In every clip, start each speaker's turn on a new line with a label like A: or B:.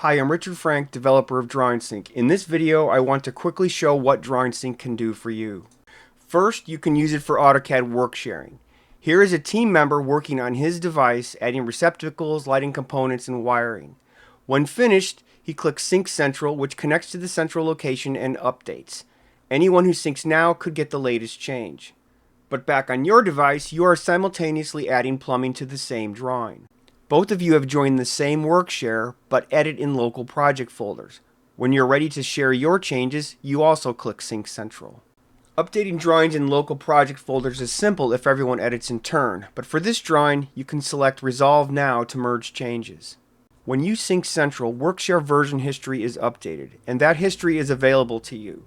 A: Hi, I'm Richard Frank, developer of DrawingSync. In this video, I want to quickly show what DrawingSync can do for you. First, you can use it for AutoCAD work sharing. Here is a team member working on his device, adding receptacles, lighting components, and wiring. When finished, he clicks Sync Central, which connects to the central location and updates. Anyone who syncs now could get the latest change. But back on your device, you are simultaneously adding plumbing to the same drawing. Both of you have joined the same workshare, but edit in local project folders. When you're ready to share your changes, you also click Sync Central. Updating drawings in local project folders is simple if everyone edits in turn, but for this drawing, you can select Resolve Now to merge changes. When you sync Central, Workshare version history is updated, and that history is available to you.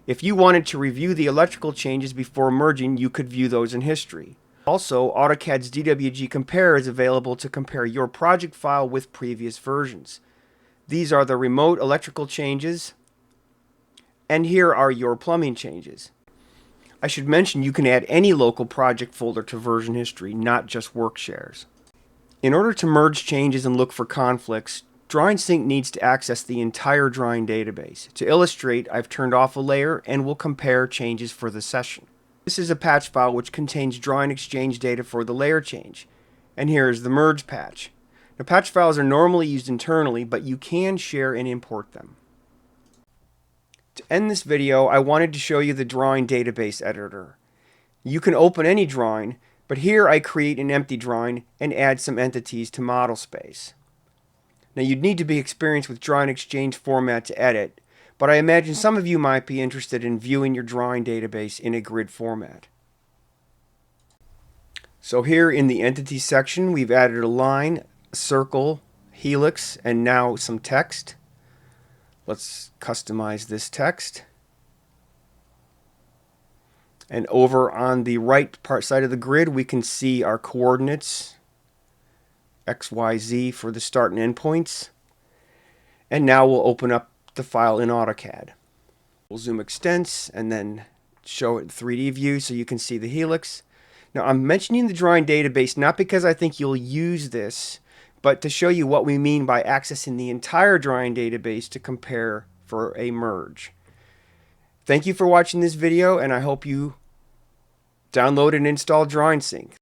A: If you wanted to review the electrical changes before merging, you could view those in history. Also, AutoCAD's DWG Compare is available to compare your project file with previous versions. These are the remote electrical changes, and here are your plumbing changes. I should mention you can add any local project folder to version history, not just workshares. In order to merge changes and look for conflicts, DrawingSync needs to access the entire drawing database. To illustrate, I've turned off a layer and will compare changes for the session. This is a patch file which contains drawing exchange data for the layer change. And here is the merge patch. Now, patch files are normally used internally, but you can share and import them. To end this video, I wanted to show you the drawing database editor. You can open any drawing, but here I create an empty drawing and add some entities to model space. Now, you'd need to be experienced with drawing exchange format to edit, but I imagine some of you might be interested in viewing your drawing database in a grid format. So here in the Entity section, we've added a line, a circle, helix, and now some text. Let's customize this text. And over on the right side of the grid, we can see our coordinates, X, Y, Z for the start and end points. And now we'll open up the file in AutoCAD. We'll zoom extents and then show it in 3D view so you can see the helix. Now, I'm mentioning the drawing database not because I think you'll use this, but to show you what we mean by accessing the entire drawing database to compare for a merge. Thank you for watching this video, and I hope you download and install DrawingSync.